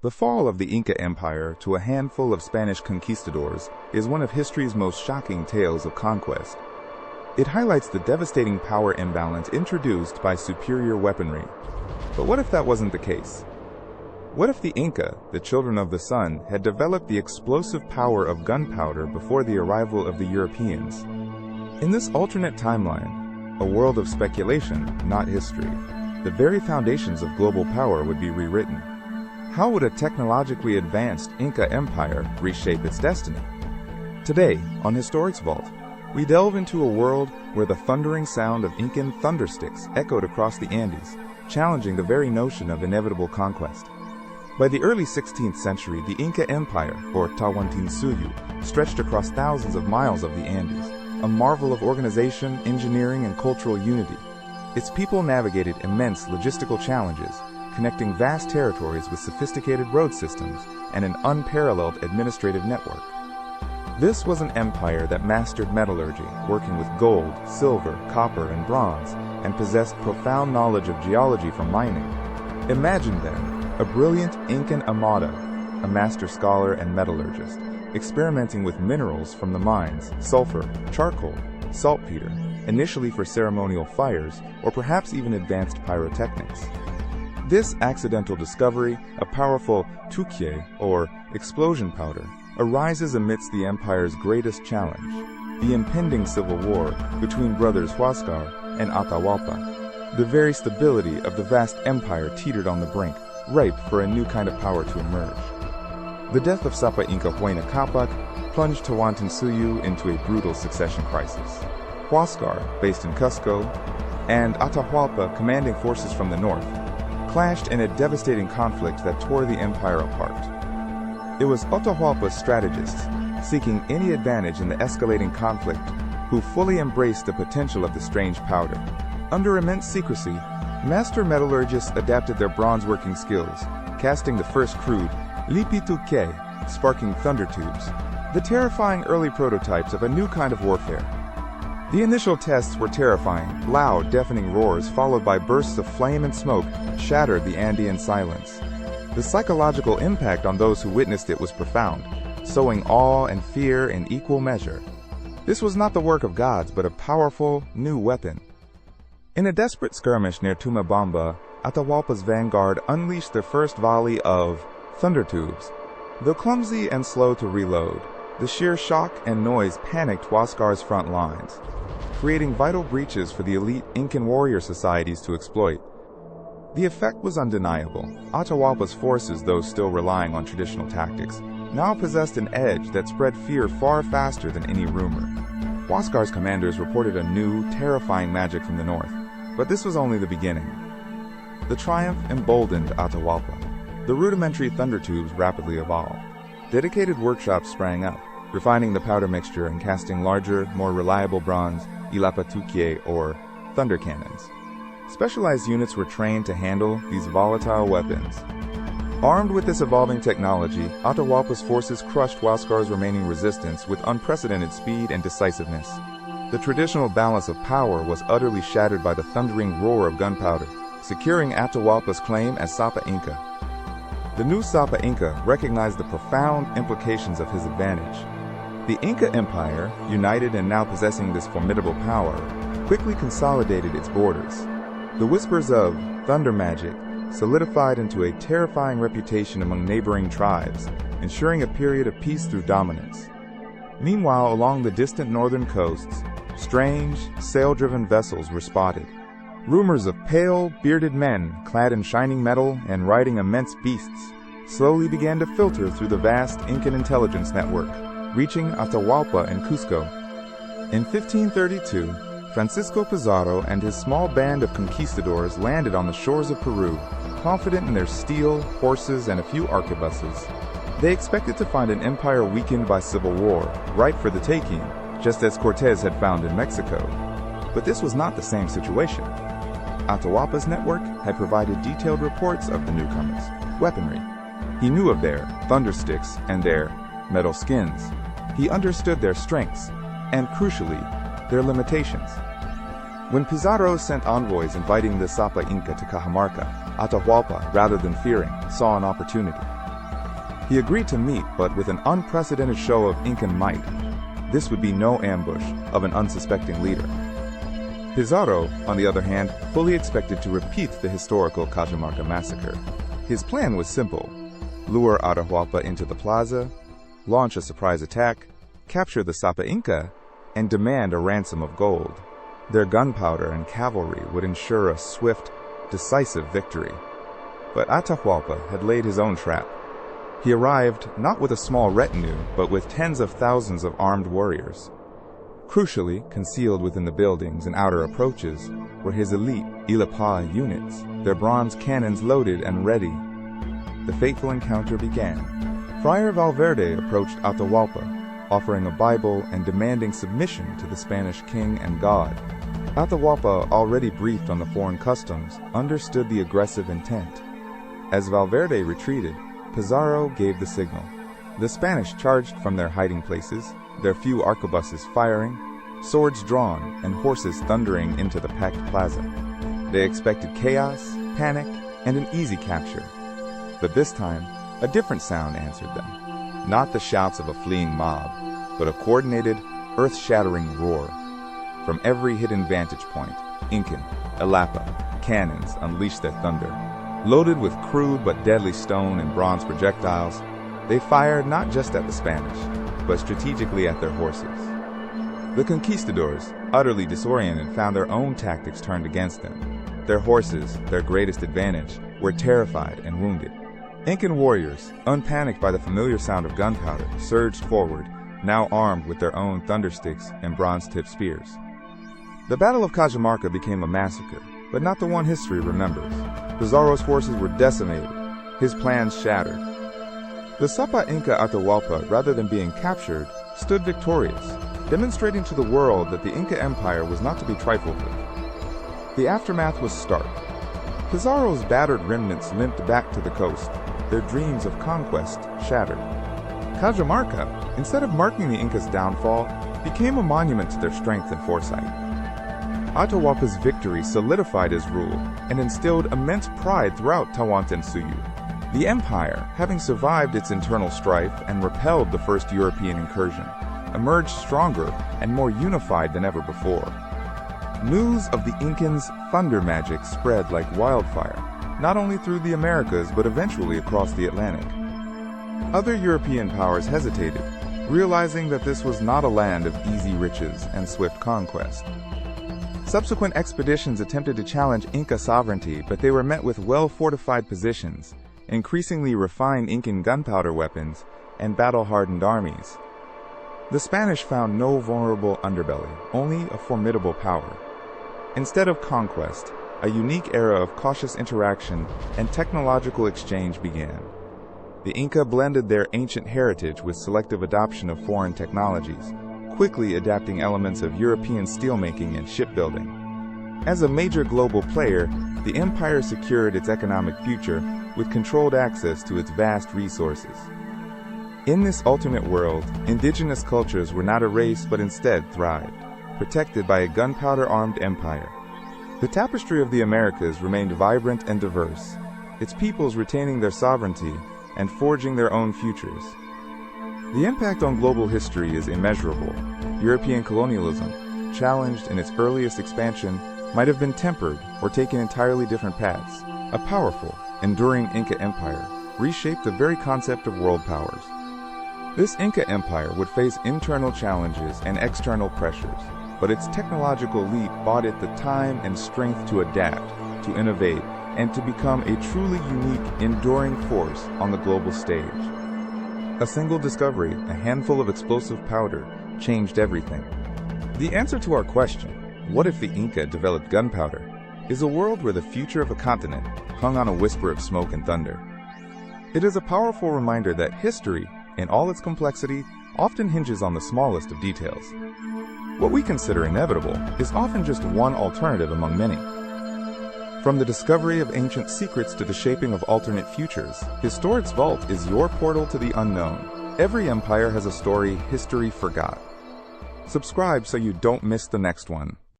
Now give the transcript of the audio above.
The fall of the Inca Empire to a handful of Spanish conquistadors is one of history's most shocking tales of conquest. It highlights the devastating power imbalance introduced by superior weaponry. But what if that wasn't the case? What if the Inca, the children of the sun, had developed the explosive power of gunpowder before the arrival of the Europeans? In this alternate timeline, a world of speculation, not history, the very foundations of global power would be rewritten. How would a technologically advanced Inca Empire reshape its destiny? Today, on Historix Vault, we delve into a world where the thundering sound of Incan thundersticks echoed across the Andes, challenging the very notion of inevitable conquest. By the early 16th century, the Inca Empire, or Tawantinsuyu, stretched across thousands of miles of the Andes, a marvel of organization, engineering, and cultural unity. Its people navigated immense logistical challenges, connecting vast territories with sophisticated road systems and an unparalleled administrative network. This was an empire that mastered metallurgy, working with gold, silver, copper, and bronze, and possessed profound knowledge of geology from mining. Imagine, then, a brilliant Incan armada, a master scholar and metallurgist, experimenting with minerals from the mines, sulfur, charcoal, saltpeter, initially for ceremonial fires, or perhaps even advanced pyrotechnics. This accidental discovery, a powerful tuque, or explosion powder, arises amidst the empire's greatest challenge, the impending civil war between brothers Huascar and Atahualpa. The very stability of the vast empire teetered on the brink, ripe for a new kind of power to emerge. The death of Sapa Inca Huayna Capac plunged Tawantinsuyu into a brutal succession crisis. Huascar, based in Cusco, and Atahualpa, commanding forces from the north, clashed in a devastating conflict that tore the empire apart. It was Atahualpa's strategists, seeking any advantage in the escalating conflict, who fully embraced the potential of the strange powder. Under immense secrecy, master metallurgists adapted their bronze-working skills, casting the first crude lipituque, sparking thunder tubes, the terrifying early prototypes of a new kind of warfare. The initial tests were terrifying. Loud, deafening roars followed by bursts of flame and smoke shattered the Andean silence. The psychological impact on those who witnessed it was profound, sowing awe and fear in equal measure. This was not the work of gods, but a powerful, new weapon. In a desperate skirmish near Tumabamba, Atahualpa's vanguard unleashed their first volley of thunder tubes. Though clumsy and slow to reload, the sheer shock and noise panicked Huascar's front lines, creating vital breaches for the elite Incan warrior societies to exploit. The effect was undeniable. Atahualpa's forces, though still relying on traditional tactics, now possessed an edge that spread fear far faster than any rumor. Huascar's commanders reported a new, terrifying magic from the north, but this was only the beginning. The triumph emboldened Atahualpa. The rudimentary thunder tubes rapidly evolved. Dedicated workshops sprang up, refining the powder mixture and casting larger, more reliable bronze ilapatuque, or thunder cannons. Specialized units were trained to handle these volatile weapons. Armed with this evolving technology, Atahualpa's forces crushed Huascar's remaining resistance with unprecedented speed and decisiveness. The traditional balance of power was utterly shattered by the thundering roar of gunpowder, securing Atahualpa's claim as Sapa Inca. The new Sapa Inca recognized the profound implications of his advantage. The Inca Empire, united and now possessing this formidable power, quickly consolidated its borders. The whispers of thunder magic solidified into a terrifying reputation among neighboring tribes, ensuring a period of peace through dominance. Meanwhile, along the distant northern coasts, strange, sail-driven vessels were spotted. Rumors of pale, bearded men clad in shining metal and riding immense beasts slowly began to filter through the vast Incan intelligence network, reaching Atahualpa and Cusco. In 1532, Francisco Pizarro and his small band of conquistadors landed on the shores of Peru, confident in their steel, horses, and a few arquebuses. They expected to find an empire weakened by civil war, ripe for the taking, just as Cortés had found in Mexico. But this was not the same situation. Atahualpa's network had provided detailed reports of the newcomers' weaponry. He knew of their thundersticks and their metal skins. He understood their strengths, and crucially, their limitations. When Pizarro sent envoys inviting the Sapa Inca to Cajamarca, Atahualpa, rather than fearing, saw an opportunity. He agreed to meet, but with an unprecedented show of Incan might. This would be no ambush of an unsuspecting leader. Pizarro, on the other hand, fully expected to repeat the historical Cajamarca massacre. His plan was simple: lure Atahualpa into the plaza, launch a surprise attack, capture the Sapa Inca, and demand a ransom of gold. Their gunpowder and cavalry would ensure a swift, decisive victory. But Atahualpa had laid his own trap. He arrived not with a small retinue, but with tens of thousands of armed warriors. Crucially, concealed within the buildings and outer approaches were his elite Ilapa units, their bronze cannons loaded and ready. The fateful encounter began. Friar Valverde approached Atahualpa, offering a Bible and demanding submission to the Spanish king and God. Atahualpa, already briefed on the foreign customs, understood the aggressive intent. As Valverde retreated, Pizarro gave the signal. The Spanish charged from their hiding places, their few arquebuses firing, swords drawn, and horses thundering into the packed plaza. They expected chaos, panic, and an easy capture. But this time, a different sound answered them. Not the shouts of a fleeing mob, but a coordinated, earth-shattering roar. From every hidden vantage point, Incan, Ilapa, cannons unleashed their thunder. Loaded with crude but deadly stone and bronze projectiles, they fired not just at the Spanish, but strategically at their horses. The conquistadors, utterly disoriented, found their own tactics turned against them. Their horses, their greatest advantage, were terrified and wounded. Incan warriors, unpanicked by the familiar sound of gunpowder, surged forward, now armed with their own thundersticks and bronze-tipped spears. The Battle of Cajamarca became a massacre, but not the one history remembers. Pizarro's forces were decimated, his plans shattered. The Sapa Inca Atahualpa, rather than being captured, stood victorious, demonstrating to the world that the Inca Empire was not to be trifled with. The aftermath was stark. Pizarro's battered remnants limped back to the coast, their dreams of conquest shattered. Cajamarca, instead of marking the Incas' downfall, became a monument to their strength and foresight. Atahualpa's victory solidified his rule and instilled immense pride throughout Tawantinsuyu. The empire, having survived its internal strife and repelled the first European incursion, emerged stronger and more unified than ever before. News of the Incans' thunder magic spread like wildfire, not only through the Americas but eventually across the Atlantic. Other European powers hesitated, realizing that this was not a land of easy riches and swift conquest. Subsequent expeditions attempted to challenge Inca sovereignty, but they were met with well-fortified positions, increasingly refined Incan gunpowder weapons, and battle-hardened armies. The Spanish found no vulnerable underbelly, only a formidable power. Instead of conquest, a unique era of cautious interaction and technological exchange began. The Inca blended their ancient heritage with selective adoption of foreign technologies, quickly adapting elements of European steelmaking and shipbuilding. As a major global player, the empire secured its economic future with controlled access to its vast resources. In this alternate world, indigenous cultures were not erased but instead thrived, protected by a gunpowder-armed empire. The tapestry of the Americas remained vibrant and diverse, its peoples retaining their sovereignty and forging their own futures. The impact on global history is immeasurable. European colonialism, challenged in its earliest expansion, might have been tempered or taken entirely different paths. A powerful, enduring Inca Empire reshaped the very concept of world powers. This Inca Empire would face internal challenges and external pressures, but its technological leap bought it the time and strength to adapt, to innovate, and to become a truly unique, enduring force on the global stage. A single discovery, a handful of explosive powder, changed everything. The answer to our question, what if the Inca developed gunpowder, is a world where the future of a continent hung on a whisper of smoke and thunder. It is a powerful reminder that history, in all its complexity, often hinges on the smallest of details. What we consider inevitable is often just one alternative among many. From the discovery of ancient secrets to the shaping of alternate futures, Historix Vault is your portal to the unknown. Every empire has a story history forgot. Subscribe so you don't miss the next one.